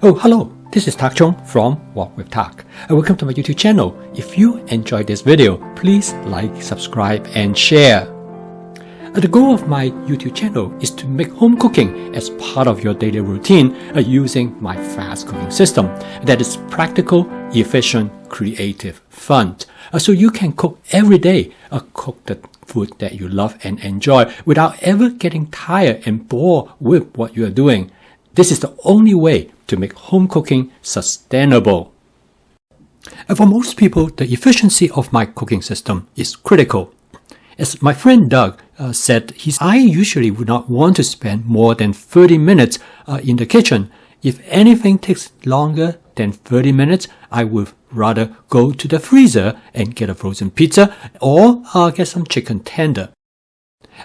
Oh, hello, this is Tak Chung from Walk with Tak. Welcome to my YouTube channel. If you enjoyed this video, please like, subscribe, and share. The goal of my YouTube channel is to make home cooking as part of your daily routine using my fast cooking system that is practical, efficient, creative, fun. So you can cook every day, cook the food that you love and enjoy without ever getting tired and bored with what you are doing. This is the only way to make home cooking sustainable. For most people, the efficiency of my cooking system is critical. As my friend Doug said, I usually would not want to spend more than 30 minutes in the kitchen. If anything takes longer than 30 minutes, I would rather go to the freezer and get a frozen pizza or get some chicken tender.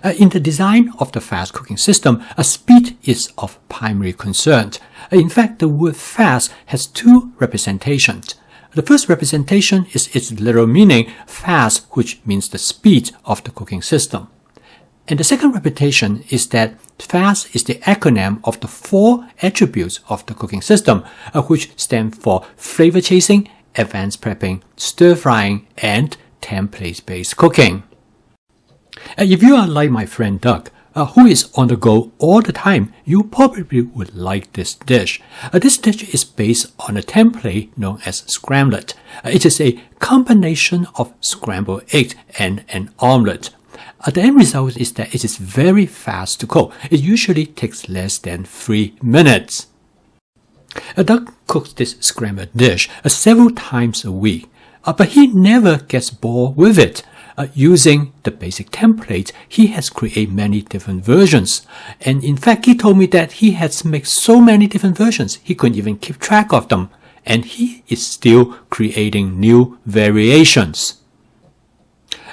In the design of the fast cooking system, speed is of primary concern. In fact, the word fast has two representations. The first representation is its literal meaning, fast, which means the speed of the cooking system. And the second representation is that fast is the acronym of the four attributes of the cooking system, which stand for flavor chasing, advanced prepping, stir frying, and template-based cooking. If you are like my friend Doug, who is on the go all the time, you probably would like this dish. This dish is based on a template known as Scramlet. It is a combination of scrambled eggs and an omelette. The end result is that it is very fast to cook. It usually takes less than 3 minutes. Doug cooks this scrambled dish several times a week, but he never gets bored with it. Using the basic template, he has created many different versions. And in fact, he told me that he has made so many different versions, he couldn't even keep track of them. And he is still creating new variations.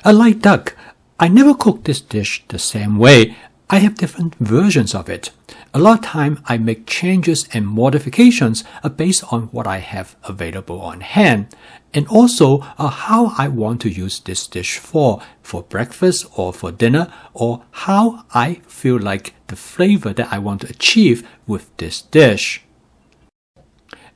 Like Doug, I never cook this dish the same way. I have different versions of it. A lot of time I make changes and modifications based on what I have available on hand, and also how I want to use this dish for breakfast or for dinner, or how I feel like the flavor that I want to achieve with this dish.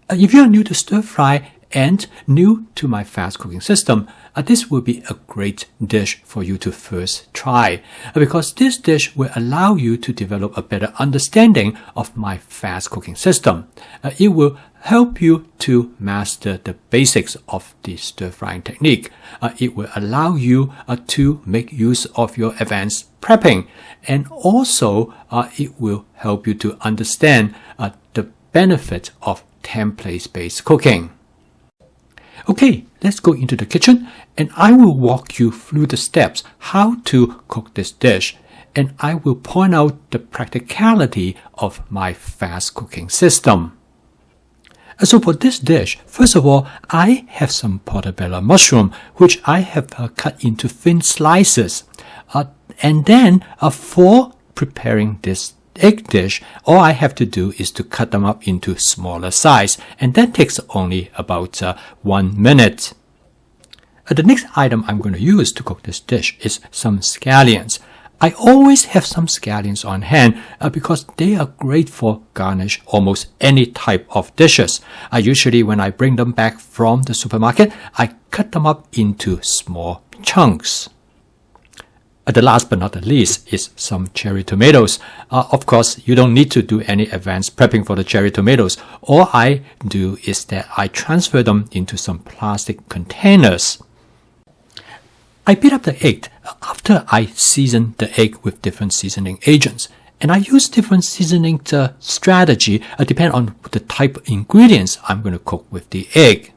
If you are new to stir fry and new to my fast cooking system, this will be a great dish for you to first try, because this dish will allow you to develop a better understanding of my fast cooking system. It will help you to master the basics of the stir frying technique. It will allow you to make use of your advanced prepping, and also it will help you to understand the benefit of template-based cooking. Okay, let's go into the kitchen and I will walk you through the steps how to cook this dish, and I will point out the practicality of my fast cooking system. So for this dish, first of all, I have some portobello mushroom which I have cut into thin slices. And then for preparing this egg dish, all I have to do is to cut them up into smaller size, and that takes only about 1 minute. The next item I'm going to use to cook this dish is some scallions. I always have some scallions on hand because they are great for garnish almost any type of dishes. Usually when I bring them back from the supermarket, I cut them up into small chunks. The last but not the least is some cherry tomatoes. Of course, you don't need to do any advanced prepping for the cherry tomatoes. All I do is that I transfer them into some plastic containers. I beat up the egg after I season the egg with different seasoning agents. And I use different seasoning strategy depending on the type of ingredients I'm going to cook with the egg.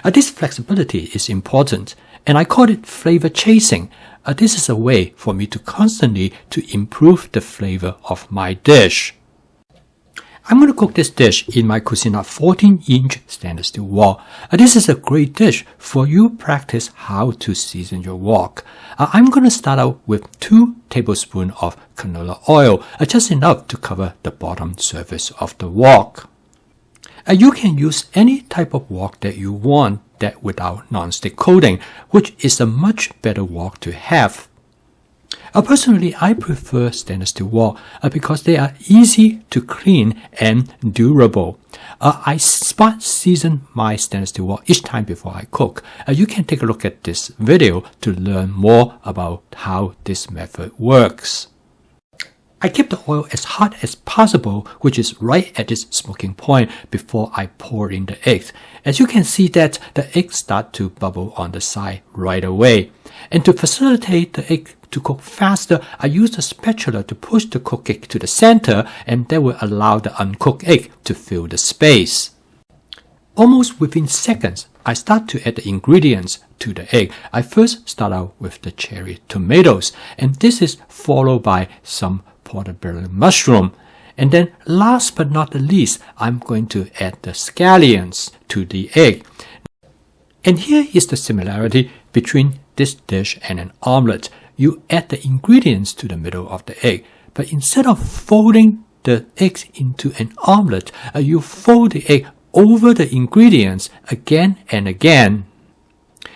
This flexibility is important, and I call it flavor chasing. This is a way for me to constantly improve the flavor of my dish. I'm going to cook this dish in my Cuisinart 14-inch stainless steel wok. This is a great dish for you to practice how to season your wok. I'm going to start out with 2 tablespoons of canola oil, just enough to cover the bottom surface of the wok. You can use any type of wok that you want that without non-stick coating, which is a much better wok to have. Personally, I prefer stainless steel wok because they are easy to clean and durable. I spot season my stainless steel wok each time before I cook. You can take a look at this video to learn more about how this method works. I keep the oil as hot as possible, which is right at its smoking point before I pour in the eggs. As you can see that the eggs start to bubble on the side right away. And to facilitate the egg to cook faster, I use a spatula to push the cooked egg to the center, and that will allow the uncooked egg to fill the space. Almost within seconds, I start to add the ingredients to the egg. I first start out with the cherry tomatoes, and this is followed by some portobello mushroom. And then last but not the least, I'm going to add the scallions to the egg. And here is the similarity between this dish and an omelette. You add the ingredients to the middle of the egg, but instead of folding the eggs into an omelette, you fold the egg over the ingredients again and again.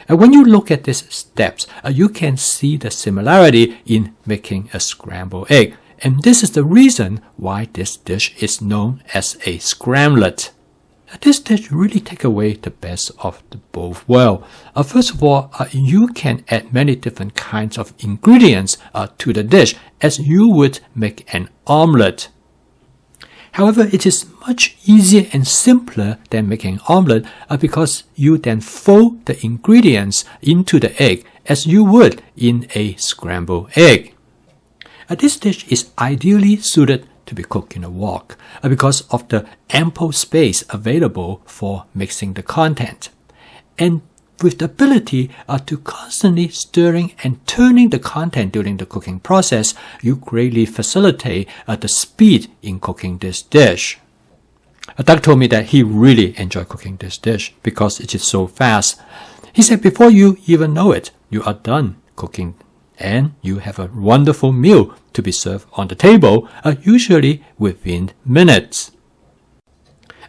When you look at these steps, you can see the similarity in making a scrambled egg. And this is the reason why this dish is known as a scramlet. This dish really takes away the best of the both worlds. First of all, you can add many different kinds of ingredients to the dish as you would make an omelette. However, it is much easier and simpler than making an omelette because you then fold the ingredients into the egg as you would in a scrambled egg. This dish is ideally suited to be cooked in a wok because of the ample space available for mixing the content. And with the ability to constantly stirring and turning the content during the cooking process, you greatly facilitate the speed in cooking this dish. Doug told me that he really enjoyed cooking this dish because it is so fast. He said before you even know it, you are done cooking and you have a wonderful meal to be served on the table, usually within minutes.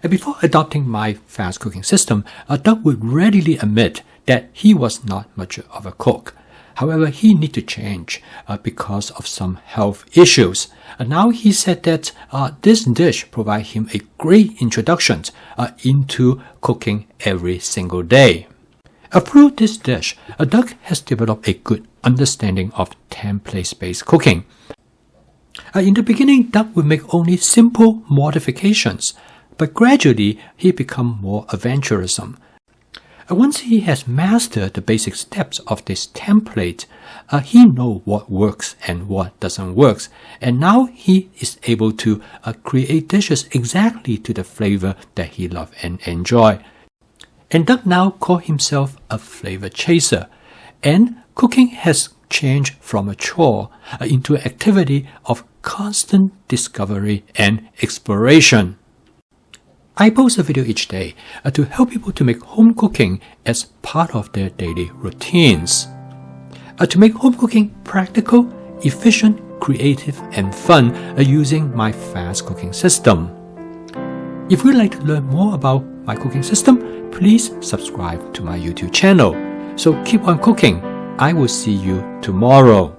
Before adopting my fast cooking system, Doug would readily admit that he was not much of a cook. However, he needed to change because of some health issues. Now he said that this dish provides him a great introduction into cooking every single day. Through this dish, Doug has developed a good understanding of template-based cooking. In the beginning, Doug would make only simple modifications, but gradually he became more adventuresome. Once he has mastered the basic steps of this template, he knows what works and what doesn't work, and now he is able to create dishes exactly to the flavor that he loves and enjoys. And Doug now calls himself a flavor chaser, and cooking has changed from a chore into an activity of constant discovery and exploration. I post a video each day to help people to make home cooking as part of their daily routines. To make home cooking practical, efficient, creative, and fun using my fast cooking system. If you'd like to learn more about my cooking system, please subscribe to my YouTube channel. So keep on cooking. I will see you tomorrow.